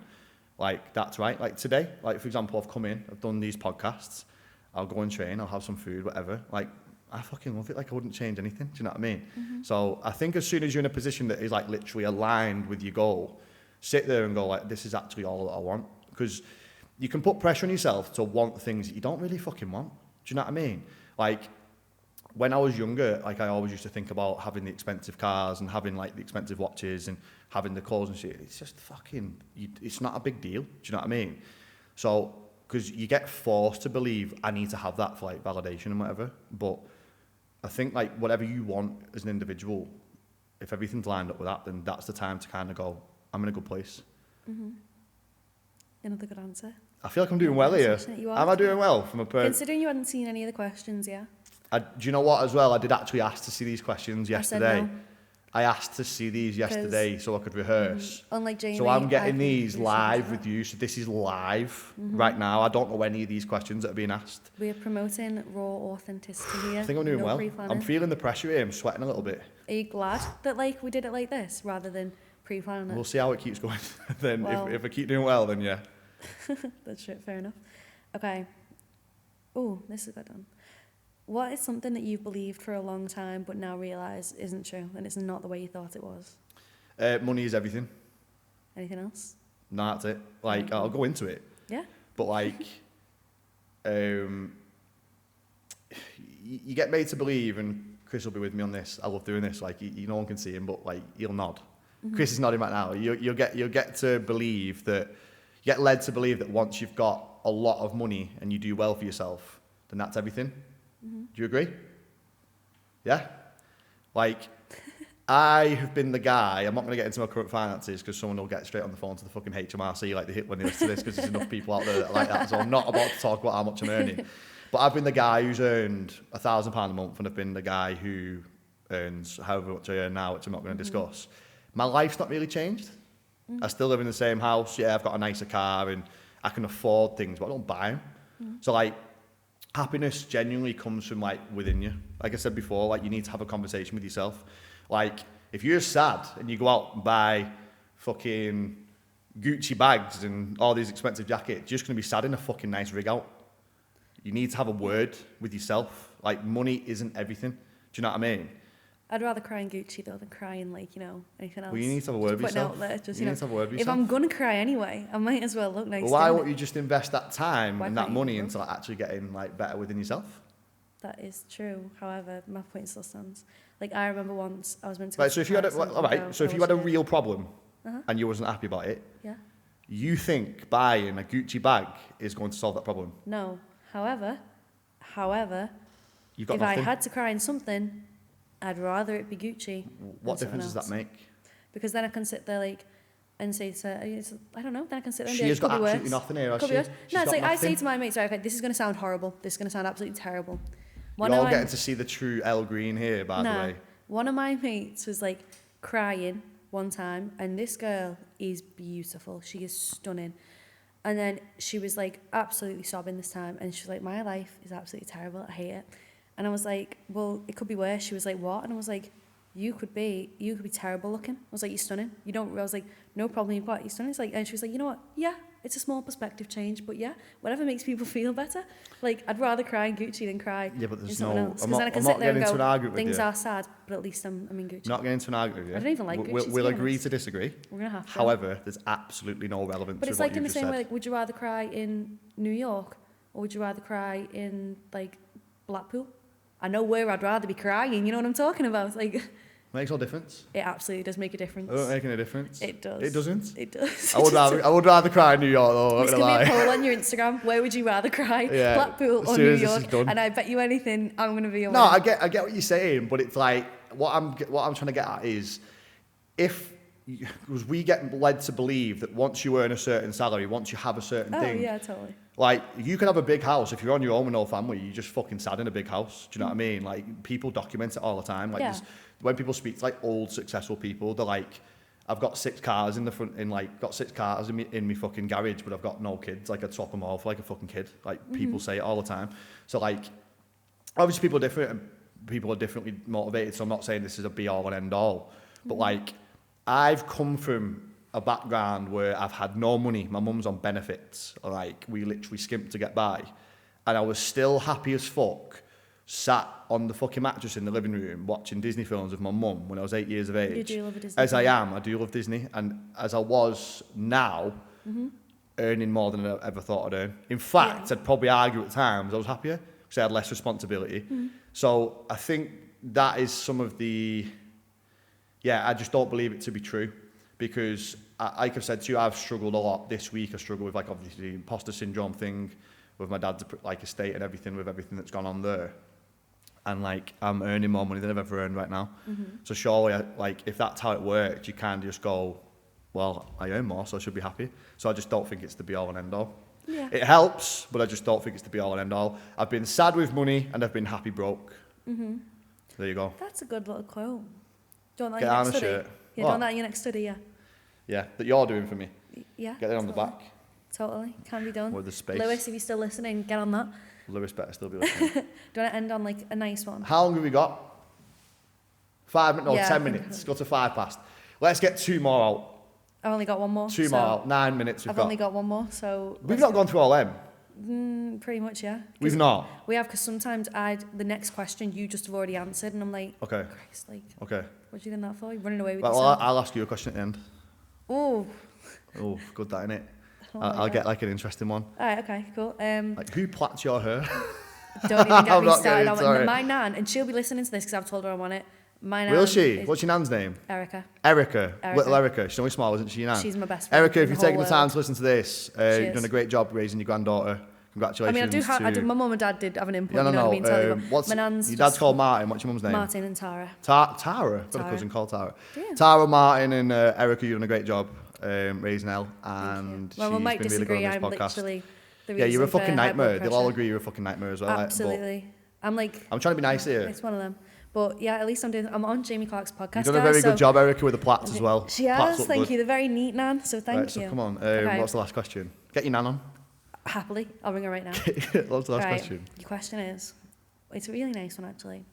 like that's right. Like today, like for example, I've come in, I've done these podcasts, I'll go and train, I'll have some food, whatever. Like I fucking love it. Like I wouldn't change anything. Do you know what I mean? Mm-hmm. So I think as soon as you're in a position that is like literally aligned with your goal, sit there and go like, this is actually all that I want. Because you can put pressure on yourself to want things that you don't really fucking want. Do you know what I mean? Like when I was younger, like I always used to think about having the expensive cars and having like the expensive watches and having the clothes and shit. It's just fucking, it's not a big deal. Do you know what I mean? So, because you get forced to believe I need to have that for like validation and whatever. But I think like whatever you want as an individual, if everything's lined up with that, then that's the time to kind of go, I'm in a good place. Mm-hmm. Another good answer. I feel like I'm doing well here. Am I doing well from a person? Considering you hadn't seen any of the questions, yeah. Do you know what as well? I did actually ask to see these questions yesterday. I said no. I asked to see these yesterday so I could rehearse. Unlike Jamie, so I'm getting these live with you. So this is live right now. I don't know any of these questions that are being asked. We're promoting raw authenticity here. I think I'm doing well. Pre-planning. I'm feeling the pressure here. I'm sweating a little bit. Are you glad that like we did it like this rather than pre-planning it? We'll see how it keeps going. Then well, if I keep doing well, then yeah. That's true. Fair enough. Okay. Oh, this is good done. What is something that you've believed for a long time but now realise isn't true and it's not the way you thought it was? Money is everything. Anything else? No, that's it. Like, I'll go into it. Yeah. But like, you get made to believe, and Chris will be with me on this. I love doing this. Like, no one can see him, but like, he'll nod. Mm-hmm. Chris is nodding right now. You'll get to believe that, you get led to believe that once you've got a lot of money and you do well for yourself, then that's everything. Mm-hmm. Do you agree? Yeah? Like, I have been the guy, I'm not going to get into my current finances because someone will get straight on the phone to the fucking HMRC like they hit when they listen to this, because there's enough people out there that are like that. So I'm not about to talk about how much I'm earning. But I've been the guy who's earned £1,000 a month, and I've been the guy who earns however much I earn now, which I'm not going to discuss. My life's not really changed. I still live in the same house. Yeah, I've got a nicer car and I can afford things, but I don't buy them. So like, happiness genuinely comes from like within you. Like I said before, like you need to have a conversation with yourself. Like if you're sad and you go out and buy fucking Gucci bags and all these expensive jackets, you're just going to be sad in a fucking nice rig out. You need to have a word with yourself. Like money isn't everything. Do you know what I mean? I'd rather cry in Gucci though than cry in like, you know, anything else. Well, you need to have a word with Putting yourself. out there, just, You you need know, to have a word with if yourself. I'm gonna cry anyway, I might as well look nice. Well, why doing won't it. you just invest that time Why and that can't you money do into like, actually getting like better within yourself? That is true. However, my point still stands. Like I remember once I was meant to. Right. So if you had a real problem Uh-huh. and you wasn't happy about it, Yeah. you think buying a Gucci bag is going to solve that problem? No. However, You've got if nothing. I had to cry in something, I'd rather it be Gucci. What than difference does that something else. make? Because then I can sit there like and say to I don't know. Then I can sit there and She be has like, got could be absolutely worse. nothing here, has Could she? be worse. She's No, it's got like I say nothing. to my mates, right, okay, this is going to sound horrible. This is going to sound absolutely terrible. You're all getting to see the true El Green here, by the way. One of my mates was like crying one time, and this girl is beautiful. She is stunning. And then she was like absolutely sobbing this time, and she was like, my life is absolutely terrible. I hate it. And I was like, well, it could be worse. She was like, what? And I was like, you could be terrible looking. I was like, you're stunning. I was like, no problem, you've got, you're stunning. It's like, and she was like, you know what? Yeah, it's a small perspective change, but yeah, whatever makes people feel better. Like, I'd rather cry in Gucci than cry Yeah, but in there's something no. else. I'm Because then I not, can I'm sit not there getting and into an go, argument with things you. are sad, but at least I'm in Gucci. Not getting into an argument with you. I don't even like Gucci, We'll to be agree honest. to disagree. We're going to have to. However, there's absolutely no relevance But to it's what like you in the just same said. way, like, would you rather cry in New York or would you rather cry in, like, Blackpool? I know where I'd rather be crying, you know what I'm talking about? Like, Makes no difference. it absolutely does make a difference. It don't make any difference. It does. It doesn't? It does. I would rather cry in New York though. This I'm could not be a gonna lie. poll on your Instagram. Where would you rather cry? Yeah, Blackpool as or soon New as this is York? done. And I bet you anything, I'm going to be a No, winner. I get what you're saying, but it's like what I'm trying to get at is because we get led to believe that once you earn a certain salary, once you have a certain Oh, thing, yeah, totally. like you can have a big house if you're on your own with no family. You're just fucking sad in a big house. Do you know what I mean? Like people document it all the time. Like Yeah. when people speak to like old successful people, they're like, I've got 6 cars in the front, got 6 cars in me fucking garage, but I've got no kids. Like I'd swap them all for like a fucking kid. Like people say it all the time. So like, obviously people are different and people are differently motivated. So I'm not saying this is a be all and end all, but like I've come from a background where I've had no money. My mum's on benefits. Like we literally skimped to get by, and I was still happy as fuck. Sat on the fucking mattress in the living room watching Disney films with my mum when I was 8 years of age. You do love a Disney As I film. am, I do love Disney. And as I was now, earning more than I ever thought I'd earn. In fact, I'd probably argue at times I was happier because I had less responsibility. So I think that is some of the... Yeah, I just don't believe it to be true because, like I've said to you, I've struggled a lot this week. I struggle with, like, obviously the imposter syndrome thing with my dad's, like, estate and everything, with everything that's gone on there. And like I'm earning more money than I've ever earned right now. So surely, like if that's how it works, you can just go, well, I earn more, so I should be happy. So I just don't think it's the be all and end all. Yeah. It helps, but I just don't think it's the be all and end all. I've been sad with money and I've been happy broke. There you go. That's a good little quote. Do you want that Get in your on next a study? shirt. Yeah, do you What? want that in your next study? Yeah. Yeah, that you're doing for me. Yeah. Get it on the totally. back Totally. Can be done. with the space. Lewis, if you're still listening, get on that. Lewis better still be listening. Do you want to end on like a nice one? How long have we got? 5 minutes? No, Yeah, 10 I think- minutes. Go to 5 past. Let's get 2 more out. I've only got one more. 2 more out. 9 minutes we've I've got. only got one more, so... We've not gone through all them. Pretty much, yeah. We've not. We have, because sometimes the next question you just have already answered, and I'm like, Okay. Christ, like, Okay. what do you think that for? You're running away with Well, yourself. I'll ask you a question at the end. Oh, Oh, good that, innit? Oh, I'll yeah. get like an interesting one. alright, okay, cool. Like, who plats your hair? Don't even I'm get me not started kidding, on sorry. my nan, and she'll be listening to this because I've told her I want it. My nan Will she? is What's your nan's name? Erica. Erica. Erica. Little Erica. She's only small, isn't she, your nan? She's my best friend. Erica, if in you've the taken the whole time world. to listen to this, She you've is. done a great job raising your granddaughter. I Congratulations mean, to... my mum and dad did have an input, Yeah, you know what I mean? Tell you no. what. My nan's Your dad's just called Martin. What's your mum's name? Martin and Tara. Tara. I've got a Tara. cousin called Tara. Yeah. Tara, Martin, and Erica, you've done a great job raising Elle, and Well, we she's might been really good disagree. on I'm this podcast. literally the Yeah, you're a reason for fucking high nightmare. blood They'll all pressure. agree you're a fucking nightmare as well. like, but Absolutely. I'm like, I'm trying to be nice here. it's one of them. But yeah, at least I'm on Jamie Clark's podcast. You've done a guys, very so good job, Erica, with the plats as well. She Plats has, look thank good. you. They're very neat, Nan, so thank Right, you. so come on, Okay. what's the last question? Get your nan on. Happily, I'll ring her right now. What's the last Right, question? your question is, it's a really nice one actually.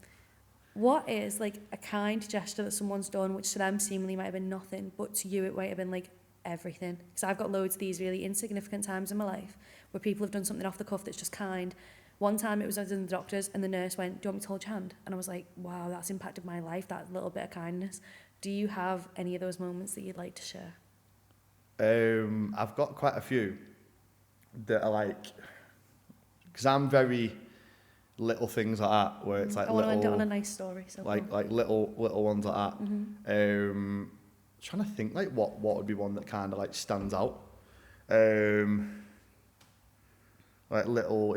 What is like a kind gesture that someone's done, which to them seemingly might have been nothing, but to you it might have been like everything? Because I've got loads of these really insignificant times in my life where people have done something off the cuff that's just kind, One time it was I was in the doctor's and the nurse went, "Do you want me to hold your hand?" And I was like, wow, that's impacted my life, that little bit of kindness. Do you have any of those moments that you'd like to share? I've got quite a few that are like, because I'm very little things like that, where it's like I want to end it on a little, nice story. So like little ones like that. Trying to think like what would be one that kind of like stands out. Like little,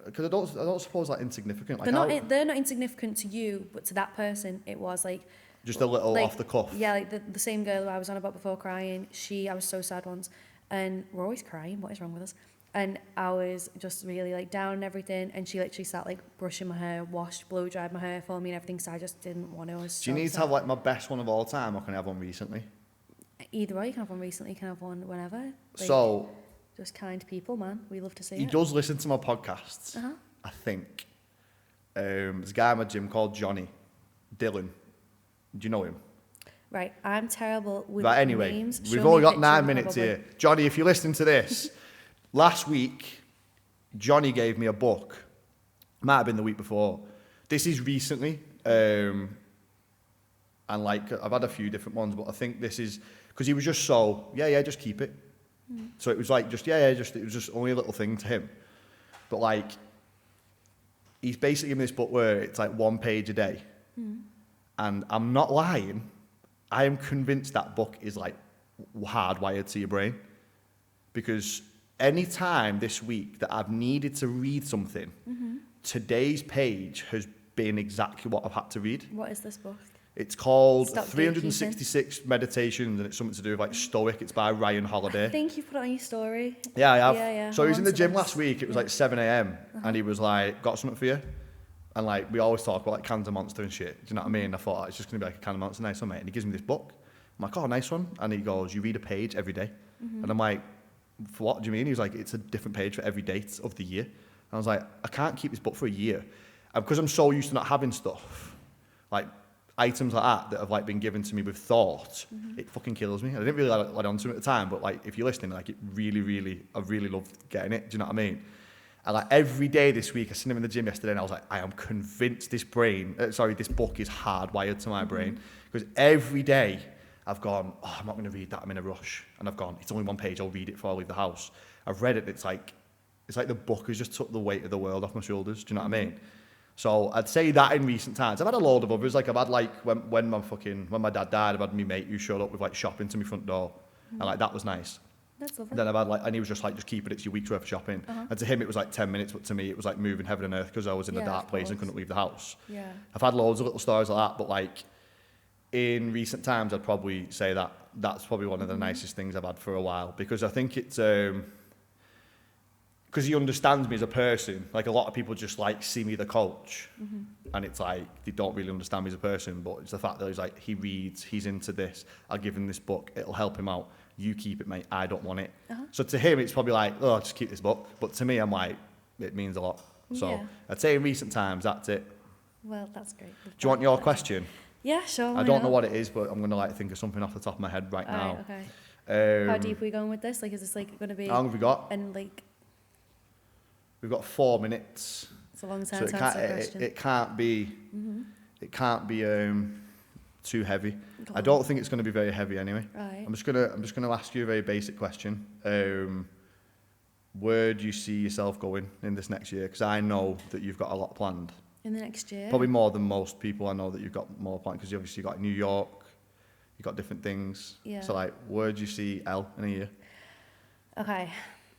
because I don't suppose like insignificant. Like they're not insignificant to you, but to that person, it was like just a little like, off the cuff. Yeah, like the same girl who I was on about before crying. I was so sad once, and we're always crying. What is wrong with us? And I was just really like down and everything, and she literally sat like brushing my hair, blow dried my hair for me and everything. So I just didn't want to. Do you need to have like my best one of all time, or can I have one recently? Either way, you can have one recently, you can have one whenever. Like, so. Just kind people, man. We love to see it. He does listen to my podcasts, I think. There's a guy in my gym called Johnny. Dylan. Do you know him? Right, I'm terrible with anyway, names. we've only got 9 minutes here. Johnny, if you're listening to this, last week, Johnny gave me a book. Might have been the week before. This is recently. And like, I've had a few different ones, but I think this is, because he was just so, just keep it. So it was like, it was just only a little thing to him. But like, he's basically given this book where it's like 1 page a day. And I'm not lying. I am convinced that book is like hardwired to your brain. Because any time this week that I've needed to read something, today's page has been exactly what I've had to read. What is this book? It's called Stop 366 Meditations, and it's something to do with like Stoic. It's by Ryan Holiday. I think you put it on your story. Yeah, I have. Yeah. So he was in the gym last week. It was like 7 a.m. And he was like, "Got something for you?" And like, we always talk about like cans of Monster and shit. Do you know what I mean? I thought, it's just going to be like a can of Monster. Nice one, mate. And he gives me this book. I'm like, "Oh, nice one." And he goes, "You read a page every day." And I'm like, "For what do you mean?" He was like, "It's a different page for every date of the year." And I was like, "I can't keep this book for a year." And because I'm so used to not having stuff, like items like that have like been given to me with thought, it fucking kills me. I didn't really let on to it at the time, but like if you're listening, like it really, I really loved getting it. Do you know what I mean? And like every day this week, I seen him in the gym yesterday, and I was like, I am convinced this book is hardwired to my brain, because every day I've gone, "Oh, I'm not going to read that. I'm in a rush," and I've gone, "It's only 1 page. I'll read it before I leave the house." I've read it. It's like the book has just took the weight of the world off my shoulders. Do you know what I mean? So I'd say that in recent times. I've had a load of others. Like I've had like when my dad died, I've had my mate who showed up with like shopping to my front door, and like that was nice. That's lovely. Then I've had like, and he was just like, "Just keep it. It's your week's worth of shopping." And to him it was like 10 minutes, but to me it was like moving heaven and earth, because I was in a dark place and couldn't leave the house. Yeah. I've had loads of little stories like that, but like in recent times, I'd probably say that that's probably one of the nicest things I've had for a while, because I think it's because he understands me as a person. Like a lot of people just like see me the coach, and it's like they don't really understand me as a person. But it's the fact that he's like, he reads, he's into this. I'll give him this book. It'll help him out. You keep it, mate. I don't want it. So to him, it's probably like, "Oh, just keep this book." But to me, I'm like, it means a lot. So I'd say in recent times, that's it. Well, that's great. Do you want your question? Yeah, sure. I don't know what it is, but I'm gonna like think of something off the top of my head right now. Okay. How deep are we going with this? Like, is this like going to be? How long have we got? And like, we've got 4 minutes. it's a long time to answer a question. It can't be. It can't be too heavy. I don't think it's going to be very heavy anyway. Right. I'm just gonna ask you a very basic question. Where do you see yourself going in this next year? Because I know that you've got a lot planned. In the next year? Probably more than most people. I know that you've got more planned, because you obviously got New York, you've got different things. Yeah. So like, where do you see Elle in a year? Okay.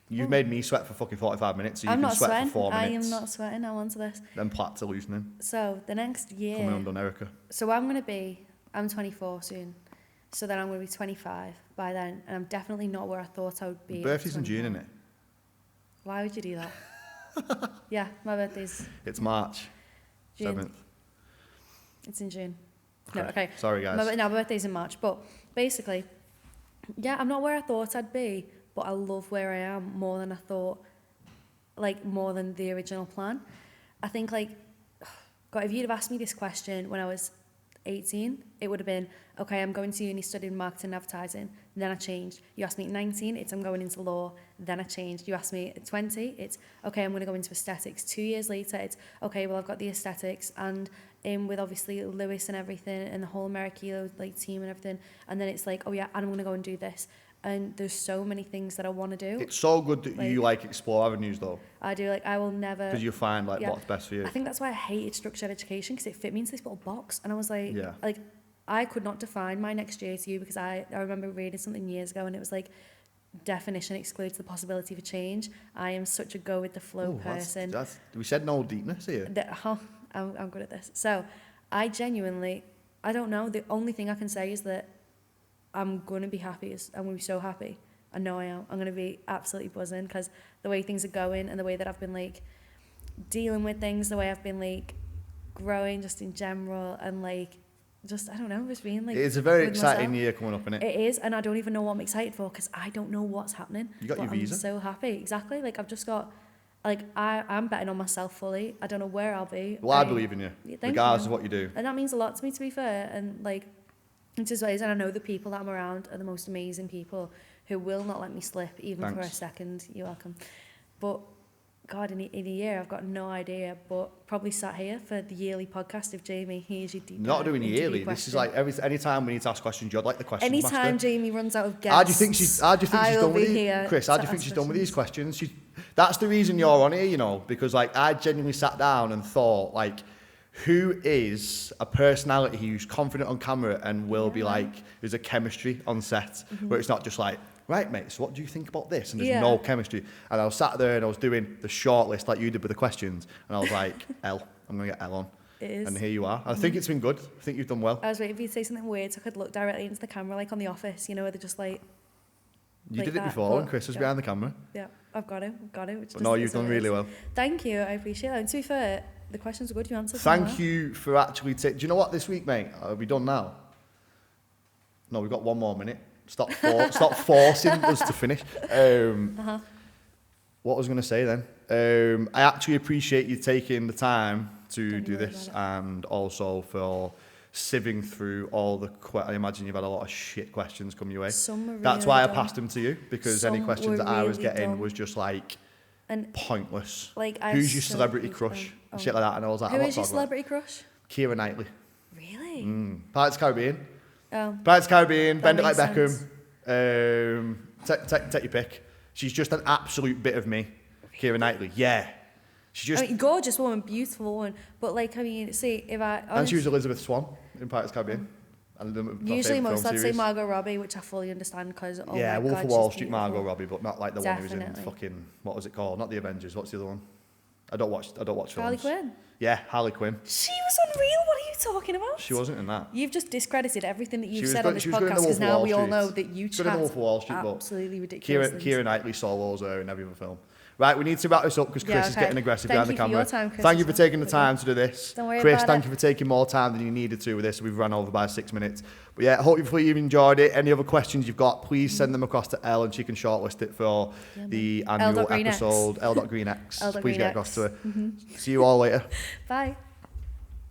You've made me sweat for fucking 45 minutes, so you I'm can not sweat sweating. for 4 minutes. I am not sweating. I'm onto this. Then Platt's loosening. So the next year. Coming undone Erica. So I'm 24 soon. So then I'm going to be 25 by then, and I'm definitely not where I thought I would be. Birthday's in June, isn't it? Why would you do that? Yeah, my birthday's It's March June. 7th. It's in June. No, okay. Sorry, guys. My birthday's in March, but basically, yeah, I'm not where I thought I'd be, but I love where I am more than I thought, like more than the original plan. I think like, God, if you'd have asked me this question when I was 18, it would have been, okay, I'm going to uni studying marketing and advertising, then I changed. You asked me at 19, it's I'm going into law, then I changed. You asked me at 20, it's, okay, I'm going to go into aesthetics. 2 years later, it's, okay, well, I've got the aesthetics, and in with obviously Lewis and everything, and the whole America like team and everything, and then it's like, oh yeah, and I'm going to go and do this. And there's so many things that I want to do. It's so good that you like explore avenues though. I do, like I will never. Because you find like what's best for you. I think that's why I hated structured education, because it fit me into this little box, and I was like, I could not define my next year to you, because I remember reading something years ago, and it was like, definition excludes the possibility for change. I am such a go with the flow person. We said no deepness here. I'm good at this. So I genuinely, I don't know. The only thing I can say is that I'm going to be happy. I'm going to be so happy. I know I am. I'm going to be absolutely buzzing, because the way things are going and the way that I've been like dealing with things, the way I've been like growing just in general, and like just, I don't know, just being like, it's a very exciting year coming up, innit? It is, and I don't even know what I'm excited for, because I don't know what's happening. You got your visa? I'm so happy. Exactly. Like I've just got, like I'm betting on myself fully. I don't know where I'll be. Well, I believe in you, regardless of what you do. And that means a lot to me, to be fair. And like, it's just ways, and I know the people that I'm around are the most amazing people who will not let me slip, even for a second. You're welcome. But God, in a year, I've got no idea, but probably sat here for the yearly podcast if Jamie hears you deep. Not doing yearly. This is like any time we need to ask questions, you're like the questions master. Anytime Jamie runs out of guests, how do you think she's done with these? Chris, how do you think she's done with these questions? That's the reason you're on here, you know, because like I genuinely sat down and thought, like, who is a personality who's confident on camera and will be like, there's a chemistry on set, where it's not just like, right, mate, so what do you think about this? And there's no chemistry. And I was sat there and I was doing the short list like you did with the questions. And I was like, L, I'm going to get L on. It is. And here you are. I think it's been good. I think you've done well. I was waiting for you to say something weird so I could look directly into the camera, like on The Office, you know, where they're just like... You did it before when Chris was behind the camera. Yeah, I've got it. But no, you've done really well. Thank you, I appreciate it. And to be fair, the questions are good, you answered them. Thank you for actually do you know what, this week, mate? Are we done now? No, we've got one more minute. Stop forcing us to finish. What I was going to say then, I actually appreciate you taking the time to do this, and also for sieving through all the I imagine you've had a lot of shit questions come your way. That's why I passed them to you, because any questions that I was getting was just like pointless. Like, who's your celebrity crush? Shit like that. And I was like, who is your celebrity crush? Keira Knightley. Really? Pirates of the Caribbean. Oh. Pirates of the Caribbean, Bend It Like Beckham. Take your pick. She's just an absolute bit of me. Keira Knightley. Yeah. She's just... I mean, gorgeous woman, beautiful woman. But like, I mean, see, if I... And she was Elizabeth Swann in Pirates of the Caribbean. Usually most I'd say Margot Robbie, which I fully understand, because Wolf of Wall Street, Margot Robbie, but not like the one who was in fucking, what was it called? Not the Avengers. What's the other one? I don't watch films. Harley Quinn. Yeah, Harley Quinn. She was unreal. What are you talking about? She wasn't in that. You've just discredited everything that you've said on this podcast, because now we all know that you chat absolutely ridiculous. Keira Knightley solos her in every other film. Right, we need to wrap this up because Chris is getting aggressive behind the camera. Thank you for taking the time to do this. Don't worry Chris, about thank you for taking more time than you needed to with this. We've run over by 6 minutes. But yeah, hopefully you've enjoyed it. Any other questions you've got, please send them across to Elle and she can shortlist it for the annual episode. L.greenx. Please get across to her. See you all later. Bye.